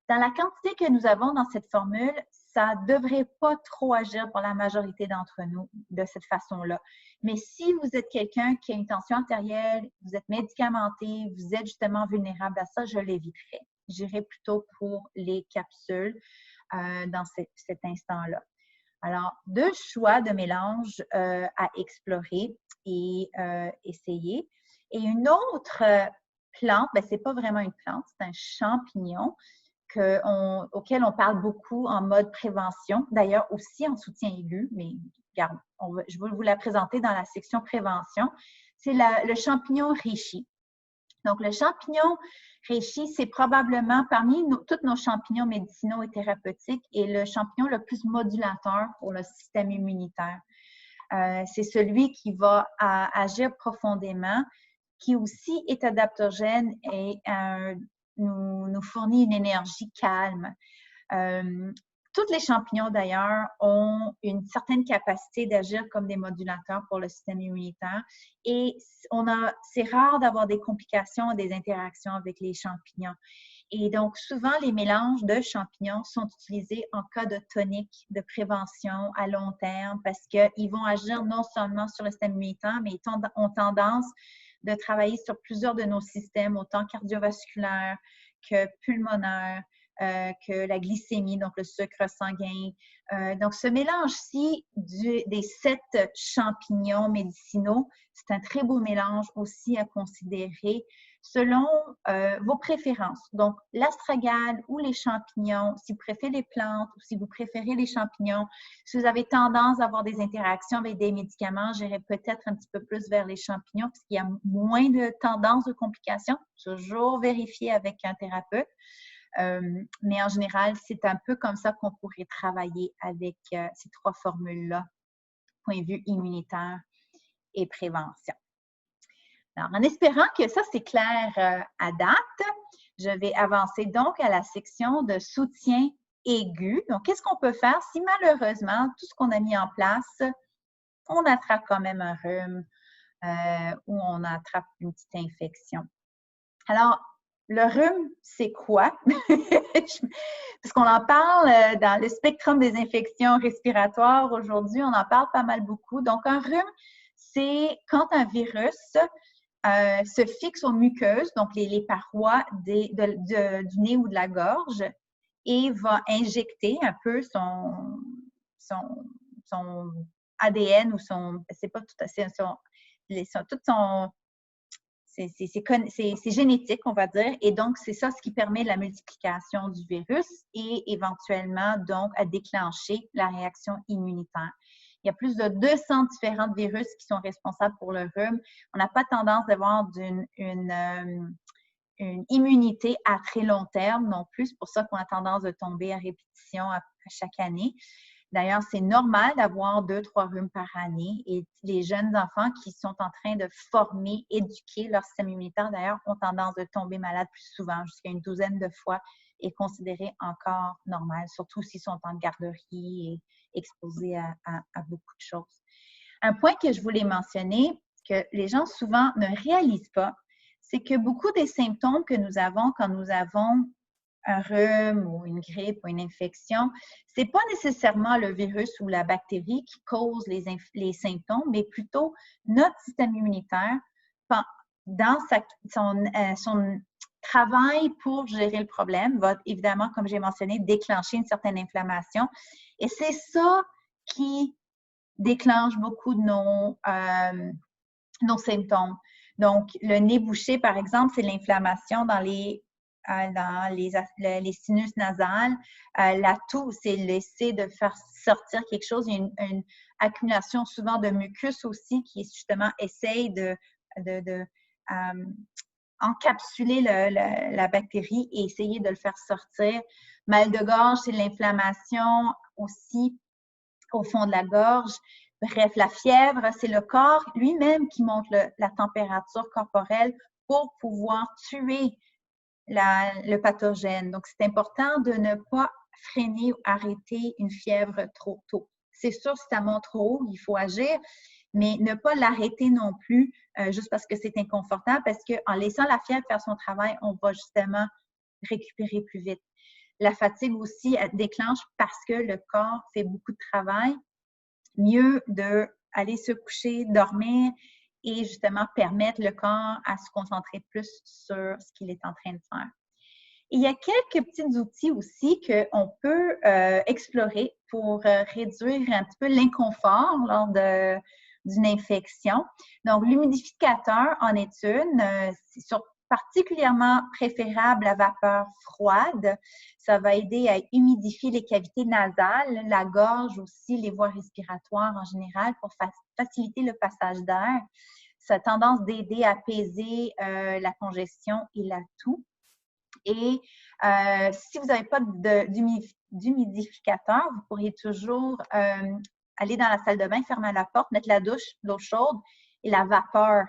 Dans la quantité que nous avons dans cette formule, ça ne devrait pas trop agir pour la majorité d'entre nous de cette façon-là. Mais si vous êtes quelqu'un qui a une tension artérielle, vous êtes médicamenté, vous êtes justement vulnérable à ça, je l'éviterai. J'irai plutôt pour les capsules dans cet instant-là. Alors, deux choix de mélange à explorer et essayer. Et une autre plante, ce n'est pas vraiment une plante, c'est un champignon auquel on parle beaucoup en mode prévention, d'ailleurs aussi en soutien aigu, mais regarde, je vais vous la présenter dans la section prévention. C'est le champignon reishi. Donc, le champignon reishi, c'est probablement parmi tous nos champignons médicinaux et thérapeutiques et le champignon le plus modulateur pour le système immunitaire. C'est celui qui va agir profondément, qui aussi est adaptogène et nous fournit une énergie calme. Tous les champignons, d'ailleurs, ont une certaine capacité d'agir comme des modulateurs pour le système immunitaire et c'est rare d'avoir des complications, des interactions avec les champignons. Et donc, souvent, les mélanges de champignons sont utilisés en cas de tonique, de prévention à long terme parce qu'ils vont agir non seulement sur le système immunitaire, mais ils ont tendance de travailler sur plusieurs de nos systèmes, autant cardiovasculaires que pulmonaires, que la glycémie, donc le sucre sanguin. Donc, ce mélange-ci des 7 champignons médicinaux, c'est un très beau mélange aussi à considérer selon vos préférences. Donc, l'astragale ou les champignons, si vous préférez les plantes ou si vous préférez les champignons, si vous avez tendance à avoir des interactions avec des médicaments, j'irai peut-être un petit peu plus vers les champignons parce qu'il y a moins de tendance de complications. Toujours vérifier avec un thérapeute. Mais en général, c'est un peu comme ça qu'on pourrait travailler avec ces 3 formules-là, point de vue immunitaire et prévention. Alors, en espérant que ça, c'est clair à date, je vais avancer donc à la section de soutien aigu. Donc, qu'est-ce qu'on peut faire si malheureusement, tout ce qu'on a mis en place, on attrape quand même un rhume ou on attrape une petite infection? Alors, le rhume, c'est quoi? Parce qu'on en parle dans le spectrum des infections respiratoires aujourd'hui, on en parle pas mal beaucoup. Donc, un rhume, c'est quand un virus se fixe aux muqueuses, donc les parois du nez ou de la gorge, et va injecter un peu son ADN ou c'est pas tout à fait c'est génétique, on va dire, et donc c'est ça ce qui permet la multiplication du virus et éventuellement donc à déclencher la réaction immunitaire. Il y a plus de 200 différents virus qui sont responsables pour le rhume. On n'a pas tendance d'avoir une immunité à très long terme non plus. C'est pour ça qu'on a tendance de tomber à répétition à chaque année. D'ailleurs, c'est normal d'avoir 2-3 rhumes par année et les jeunes enfants qui sont en train de former, éduquer leur système immunitaire, d'ailleurs, ont tendance de tomber malades plus souvent, jusqu'à une douzaine de fois, est considéré encore normal, surtout s'ils sont en garderie et exposés à beaucoup de choses. Un point que je voulais mentionner, que les gens souvent ne réalisent pas, c'est que beaucoup des symptômes que nous avons quand nous avons un rhume ou une grippe ou une infection, ce n'est pas nécessairement le virus ou la bactérie qui cause les symptômes, mais plutôt notre système immunitaire dans son travail pour gérer le problème va évidemment, comme j'ai mentionné, déclencher une certaine inflammation. Et c'est ça qui déclenche beaucoup de nos symptômes. Donc, le nez bouché, par exemple, c'est l'inflammation dans les sinus nasales. La toux, c'est l'essai de faire sortir quelque chose. Il y a une accumulation souvent de mucus aussi qui justement essaye de encapsuler la bactérie et essayer de le faire sortir. Mal de gorge, c'est l'inflammation aussi au fond de la gorge. Bref, la fièvre, c'est le corps lui-même qui monte la température corporelle pour pouvoir tuer le pathogène. Donc, c'est important de ne pas freiner ou arrêter une fièvre trop tôt. C'est sûr, si ça monte trop haut, il faut agir, mais ne pas l'arrêter non plus juste parce que c'est inconfortable, parce qu'en laissant la fièvre faire son travail, on va justement récupérer plus vite. La fatigue aussi déclenche parce que le corps fait beaucoup de travail. Mieux d'aller se coucher, dormir et justement permettre le corps à se concentrer plus sur ce qu'il est en train de faire. Et il y a quelques petits outils aussi qu'on peut explorer pour réduire un petit peu l'inconfort lors d'une infection. Donc, l'humidificateur en est une. C'est particulièrement préférable à vapeur froide. Ça va aider à humidifier les cavités nasales, la gorge aussi, les voies respiratoires en général pour faciliter le passage d'air. Ça a tendance d'aider à apaiser la congestion et la toux. Et si vous n'avez pas d'humidificateur, vous pourriez toujours aller dans la salle de bain, fermer la porte, mettre la douche, l'eau chaude et la vapeur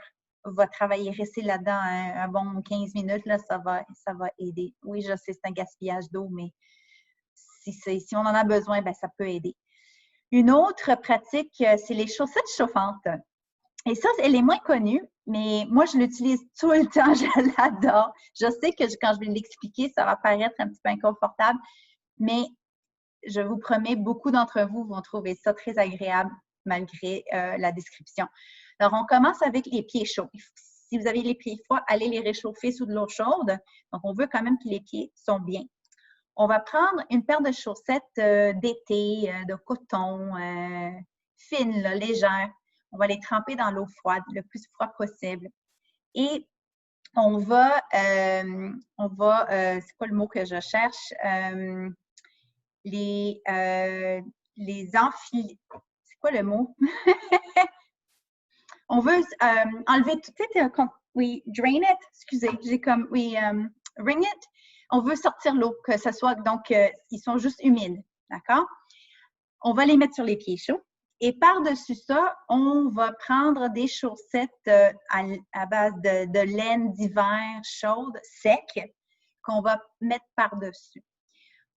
va travailler, rester là-dedans un bon 15 minutes, là, ça va aider. Oui, je sais, c'est un gaspillage d'eau, mais si on en a besoin, ben, ça peut aider. Une autre pratique, c'est les chaussettes chauffantes. Et ça, elle est moins connue, mais moi, je l'utilise tout le temps, je l'adore. Je sais que quand je vais l'expliquer, ça va paraître un petit peu inconfortable, mais je vous promets, beaucoup d'entre vous vont trouver ça très agréable malgré la description. Alors, on commence avec les pieds chauds. Si vous avez les pieds froids, allez les réchauffer sous de l'eau chaude. Donc, on veut quand même que les pieds sont bien. On va prendre une paire de chaussettes d'été, de coton, fines, là, légères. On va les tremper dans l'eau froide, le plus froid possible. Et on va c'est quoi le mot que je cherche? Les enfiler. C'est quoi le mot? On veut enlever tout. Oui, drain it. Excusez, j'ai comme, oui, wring it. On veut sortir l'eau, que ce soit, donc, ils sont juste humides. D'accord? On va les mettre sur les pieds chauds. Et par-dessus ça, on va prendre des chaussettes à base de laine d'hiver chaude, sec, qu'on va mettre par-dessus.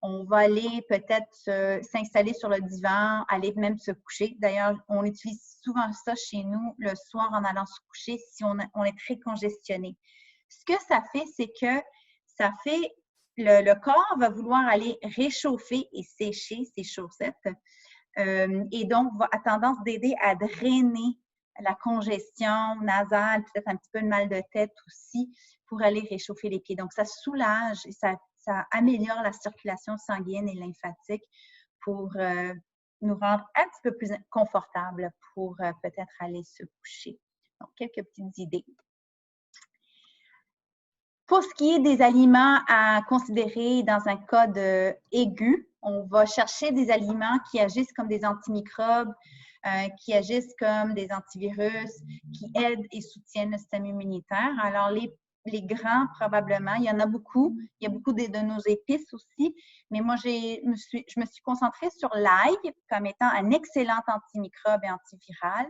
On va aller peut-être s'installer sur le divan, aller même se coucher. D'ailleurs, on utilise souvent ça chez nous le soir en allant se coucher si on est très congestionné. Ce que ça fait, c'est que ça fait, le corps va vouloir aller réchauffer et sécher ses chaussettes. Et donc, a tendance d'aider à drainer la congestion nasale, peut-être un petit peu de mal de tête aussi, pour aller réchauffer les pieds. Donc, ça soulage et ça améliore la circulation sanguine et lymphatique pour nous rendre un petit peu plus confortables pour peut-être aller se coucher. Donc, quelques petites idées. Pour ce qui est des aliments à considérer dans un cas aigu, on va chercher des aliments qui agissent comme des antimicrobes, qui agissent comme des antivirus, qui aident et soutiennent le système immunitaire. Alors, les grands, probablement, il y en a beaucoup. Il y a beaucoup de nos épices aussi. Mais moi, je me suis concentrée sur l'ail comme étant un excellent antimicrobe et antiviral.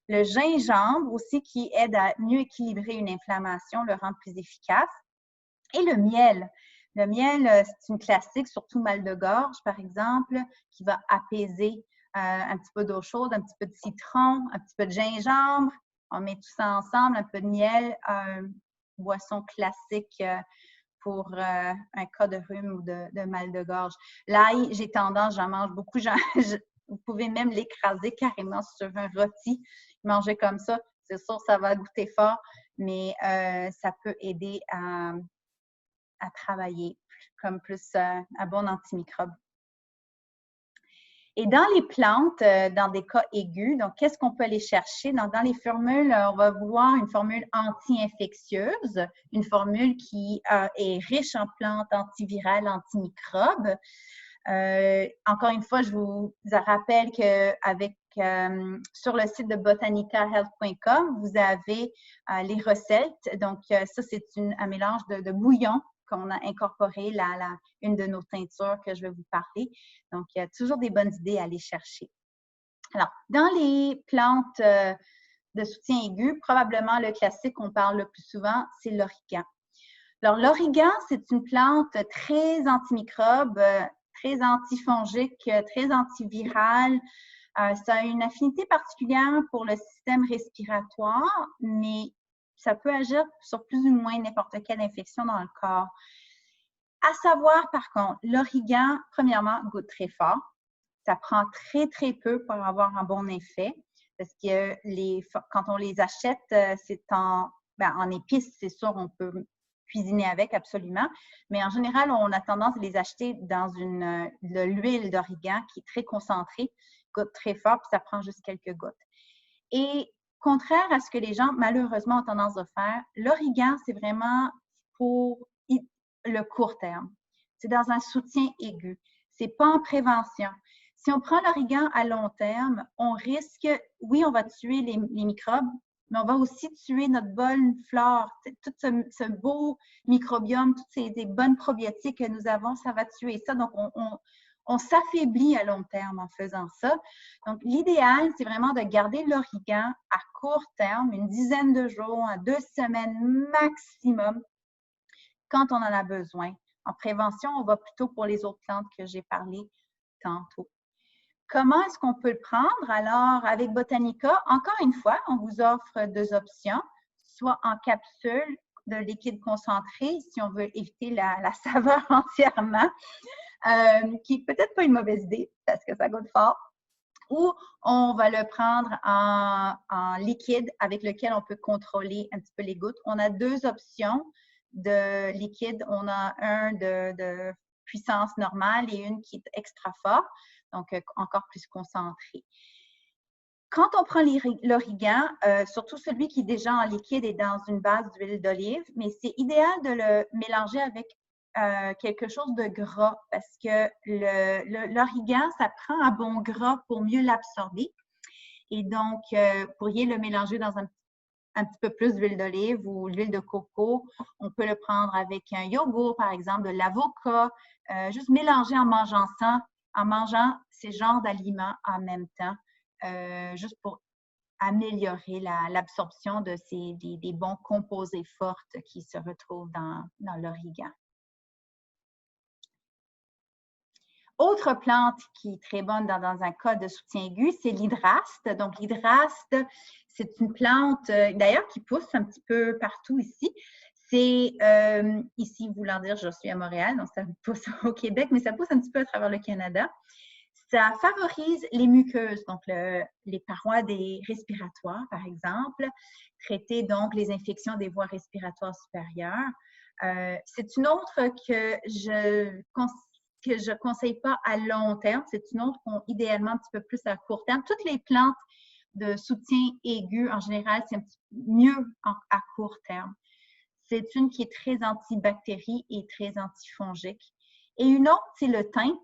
Le gingembre aussi qui aide à mieux équilibrer une inflammation, le rendre plus efficace. Et le miel. Le miel, c'est une classique, surtout mal de gorge, par exemple, qui va apaiser un petit peu d'eau chaude, un petit peu de citron, un petit peu de gingembre. On met tout ça ensemble, un peu de miel, boisson classique pour un cas de rhume ou de mal de gorge. L'ail, j'ai tendance, j'en mange beaucoup. Vous pouvez même l'écraser carrément sur un rôti, manger comme ça. C'est sûr, ça va goûter fort, mais ça peut aider à travailler comme plus un bon antimicrobe. Et dans les plantes, dans des cas aigus, donc qu'est-ce qu'on peut aller chercher? Dans les formules, on va vouloir une formule anti-infectieuse, une formule qui est riche en plantes antivirales, antimicrobes. Encore une fois, je vous rappelle qu'avec sur le site de botanicahealth.com, vous avez les recettes. Donc, ça, c'est un mélange de bouillon qu'on a incorporé une de nos teintures que je vais vous parler. Donc, il y a toujours des bonnes idées à aller chercher. Alors, dans les plantes de soutien aigu, probablement le classique qu'on parle le plus souvent, c'est l'origan. Alors, l'origan, c'est une plante très antimicrobe, très antifongique, très antivirale. Ça a une affinité particulière pour le système respiratoire, mais ça peut agir sur plus ou moins n'importe quelle infection dans le corps. À savoir, par contre, l'origan, premièrement, goûte très fort. Ça prend très, très peu pour avoir un bon effet parce que quand on les achète, c'est en épices, c'est sûr, on peut cuisiner avec absolument, mais en général, on a tendance à les acheter dans de l'huile d'origan qui est très concentrée, goûte très fort, puis ça prend juste quelques gouttes. Et contraire à ce que les gens, malheureusement, ont tendance à faire, l'origan, c'est vraiment pour le court terme. C'est dans un soutien aigu. C'est pas en prévention. Si on prend l'origan à long terme, on risque, oui, on va tuer les microbes, mais on va aussi tuer notre bonne flore. Tout ce beau microbiome, toutes ces bonnes probiotiques que nous avons, ça va tuer ça. Donc, on s'affaiblit à long terme en faisant ça. Donc, l'idéal, c'est vraiment de garder l'origan à court terme, une dizaine de jours, à 2 semaines maximum, quand on en a besoin. En prévention, on va plutôt pour les autres plantes que j'ai parlé tantôt. Comment est-ce qu'on peut le prendre? Alors, avec Botanica, encore une fois, on vous offre 2 options, soit en capsule de liquide concentré, si on veut éviter la saveur entièrement, qui n'est peut-être pas une mauvaise idée parce que ça goûte fort, ou on va le prendre en liquide avec lequel on peut contrôler un petit peu les gouttes. On a 2 options de liquide. On a un de puissance normale et une qui est extra fort, donc encore plus concentré. Quand on prend l'origan, surtout celui qui est déjà en liquide et dans une base d'huile d'olive, mais c'est idéal de le mélanger avec quelque chose de gras parce que l'origan, ça prend un bon gras pour mieux l'absorber. Et donc, vous pourriez le mélanger dans un petit peu plus d'huile d'olive ou l'huile de coco. On peut le prendre avec un yogourt, par exemple, de l'avocat. Juste mélanger en mangeant ça, en mangeant ces genres d'aliments en même temps, juste pour améliorer l'absorption de des bons composés forts qui se retrouvent dans l'origan. Autre plante qui est très bonne dans un cas de soutien aigu, c'est l'hydraste. Donc, l'hydraste, c'est une plante, d'ailleurs, qui pousse un petit peu partout ici. C'est, ici, voulant dire, je suis à Montréal, donc ça pousse au Québec, mais ça pousse un petit peu à travers le Canada. Ça favorise les muqueuses, donc les parois des respiratoires, par exemple, traiter donc les infections des voies respiratoires supérieures. C'est une autre que je ne conseille pas à long terme. C'est une autre qu'on idéalement un petit peu plus à court terme. Toutes les plantes de soutien aigu, en général, c'est un petit peu mieux à court terme. C'est une qui est très antibactérie et très antifongique. Et une autre, c'est le thym,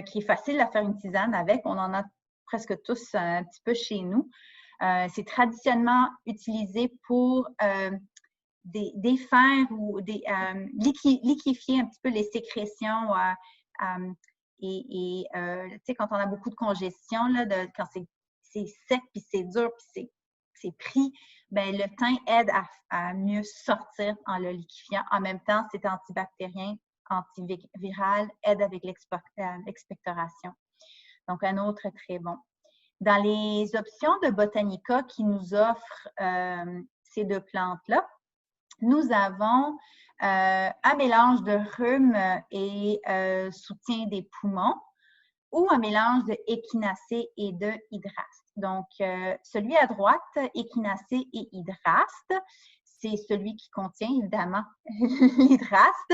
qui est facile à faire une tisane avec. On en a presque tous un petit peu chez nous. C'est traditionnellement utilisé pour défaire ou liquéfier un petit peu les sécrétions tu sais, quand on a beaucoup de congestion, là, quand c'est sec, puis c'est dur, puis c'est pris, bien, le thym aide à mieux sortir en le liquéfiant. En même temps, c'est antibactérien, antiviral, aide avec l'expectoration. Donc, un autre très bon. Dans les options de Botanica qui nous offrent ces 2 plantes-là, nous avons un mélange de rhume et soutien des poumons ou un mélange de échinacée et de hydraste. Donc, celui à droite, échinacée et hydraste, c'est celui qui contient évidemment l'hydraste.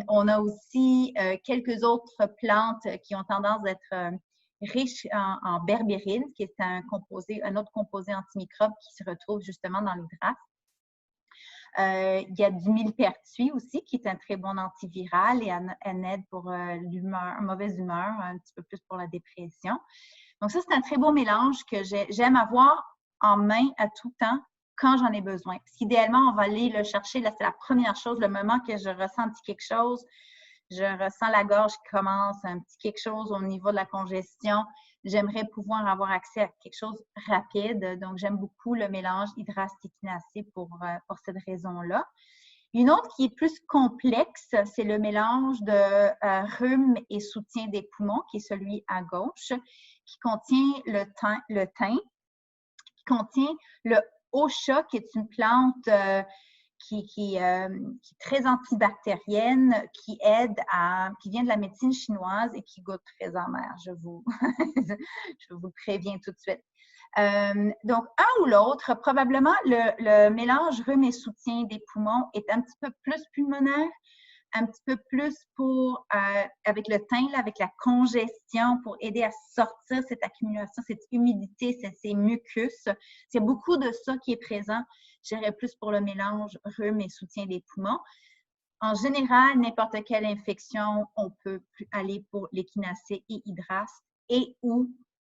On a aussi quelques autres plantes qui ont tendance d'être riches en berbérine, qui est un autre composé antimicrobe qui se retrouve justement dans l'hydraste. Il y a du millepertuis aussi, qui est un très bon antiviral et un aide pour mauvaise humeur, un petit peu plus pour la dépression. Donc ça, c'est un très beau mélange que j'aime avoir en main à tout temps quand j'en ai besoin. Parce qu'idéalement, on va aller le chercher. Là, c'est la première chose, le moment que je ressens un petit quelque chose, je ressens la gorge qui commence, un petit quelque chose au niveau de la congestion. J'aimerais pouvoir avoir accès à quelque chose rapide. Donc, j'aime beaucoup le mélange hydraste-échinacée pour cette raison-là. Une autre qui est plus complexe, c'est le mélange de rhume et soutien des poumons, qui est celui à gauche, qui contient le thym, qui contient le Osha, qui est une plante qui est très antibactérienne, qui vient de la médecine chinoise et qui goûte très amer, je vous le préviens tout de suite. Donc, un ou l'autre, probablement le mélange rhume et soutien des poumons est un petit peu plus pulmonaire, un petit peu plus avec le thym, là, avec la congestion, pour aider à sortir cette accumulation, cette humidité, ces mucus. C'est beaucoup de ça qui est présent. J'irais plus pour le mélange rhume et soutien des poumons. En général, n'importe quelle infection, on peut aller pour l'échinacée et hydraste et ou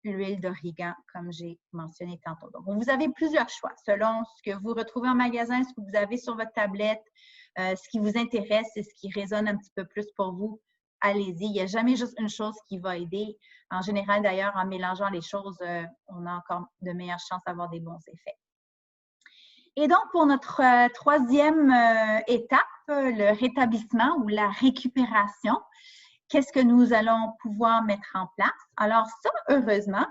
l'huile d'origan, comme j'ai mentionné tantôt. Donc, vous avez plusieurs choix selon ce que vous retrouvez en magasin, ce que vous avez sur votre tablette, ce qui vous intéresse et ce qui résonne un petit peu plus pour vous. Allez-y. Il n'y a jamais juste une chose qui va aider. En général, d'ailleurs, en mélangeant les choses, on a encore de meilleures chances d'avoir des bons effets. Et donc, pour notre troisième étape, le rétablissement ou la récupération, qu'est-ce que nous allons pouvoir mettre en place? Alors ça, heureusement,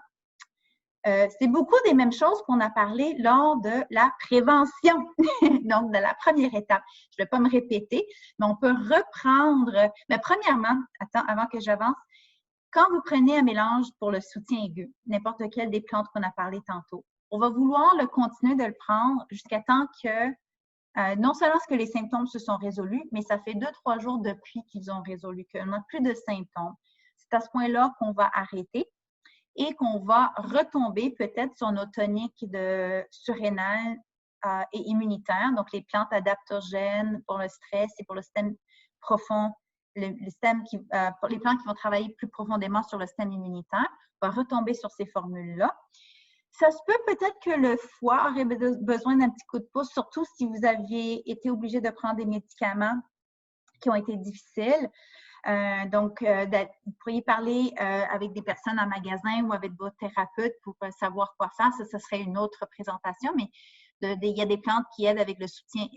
c'est beaucoup des mêmes choses qu'on a parlé lors de la prévention, donc de la première étape. Je ne vais pas me répéter, mais on peut reprendre. Mais premièrement, attends, avant que j'avance, quand vous prenez un mélange pour le soutien aigu, n'importe quelle des plantes qu'on a parlé tantôt, on va vouloir le continuer de le prendre jusqu'à temps que non seulement que les symptômes se sont résolus, mais ça fait 2-3 jours depuis qu'ils ont résolu, qu'on n'a plus de symptômes. C'est à ce point-là qu'on va arrêter et qu'on va retomber peut-être sur nos toniques surrénales et immunitaires, donc les plantes adaptogènes pour le stress et pour le système profond, les plantes qui vont travailler plus profondément sur le système immunitaire, on va retomber sur ces formules-là. Ça se peut peut-être que le foie aurait besoin d'un petit coup de pouce, surtout si vous aviez été obligé de prendre des médicaments qui ont été difficiles. Donc, vous pourriez parler avec des personnes en magasin ou avec votre thérapeute pour savoir quoi faire. Ça serait une autre présentation, mais il y a des plantes qui aident avec le soutien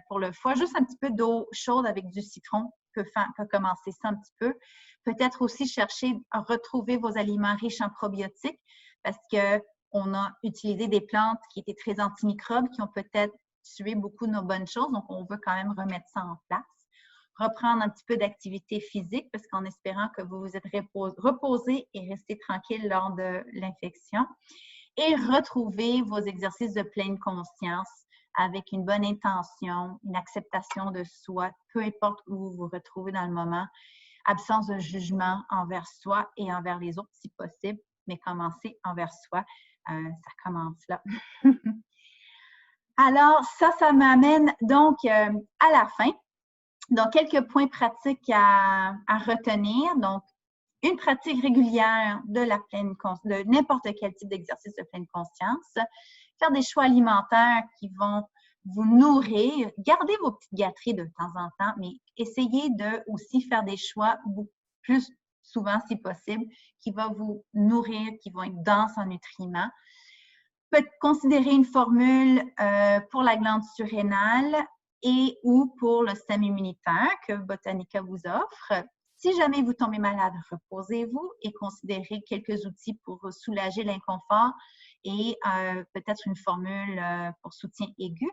pour le foie. Juste un petit peu d'eau chaude avec du citron peut commencer ça un petit peu. Peut-être aussi chercher à retrouver vos aliments riches en probiotiques parce qu'on a utilisé des plantes qui étaient très antimicrobes, qui ont peut-être tué beaucoup de nos bonnes choses. Donc, on veut quand même remettre ça en place. Reprendre un petit peu d'activité physique parce qu'en espérant que vous vous êtes reposé et resté tranquille lors de l'infection. Et retrouver vos exercices de pleine conscience avec une bonne intention, une acceptation de soi, peu importe où vous vous retrouvez dans le moment, absence de jugement envers soi et envers les autres si possible, mais commencer envers soi, ça commence là. Alors, ça m'amène donc à la fin. Donc, quelques points pratiques à retenir. Donc, une pratique régulière de n'importe quel type d'exercice de pleine conscience. Faire des choix alimentaires qui vont vous nourrir. Gardez vos petites gâteries de temps en temps, mais essayez de aussi faire des choix plus souvent, si possible, qui vont vous nourrir, qui vont être denses en nutriments. Peut considérer une formule pour la glande surrénale et ou pour le système immunitaire que Botanica vous offre. Si jamais vous tombez malade, reposez-vous et considérez quelques outils pour soulager l'inconfort et peut-être une formule pour soutien aigu.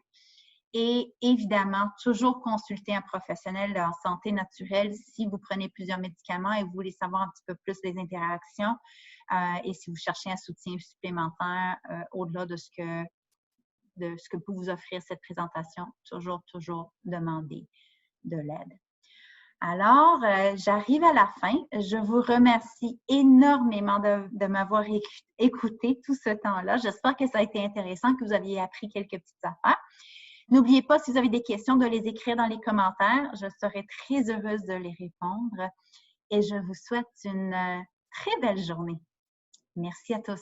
Et évidemment, toujours consulter un professionnel en santé naturelle si vous prenez plusieurs médicaments et vous voulez savoir un petit peu plus les interactions et si vous cherchez un soutien supplémentaire au-delà de ce que peut vous offrir cette présentation, toujours demander de l'aide. Alors, j'arrive à la fin. Je vous remercie énormément de m'avoir écouté tout ce temps-là. J'espère que ça a été intéressant, que vous aviez appris quelques petites affaires. N'oubliez pas, si vous avez des questions, de les écrire dans les commentaires. Je serai très heureuse de les répondre. Et je vous souhaite une très belle journée. Merci à tous.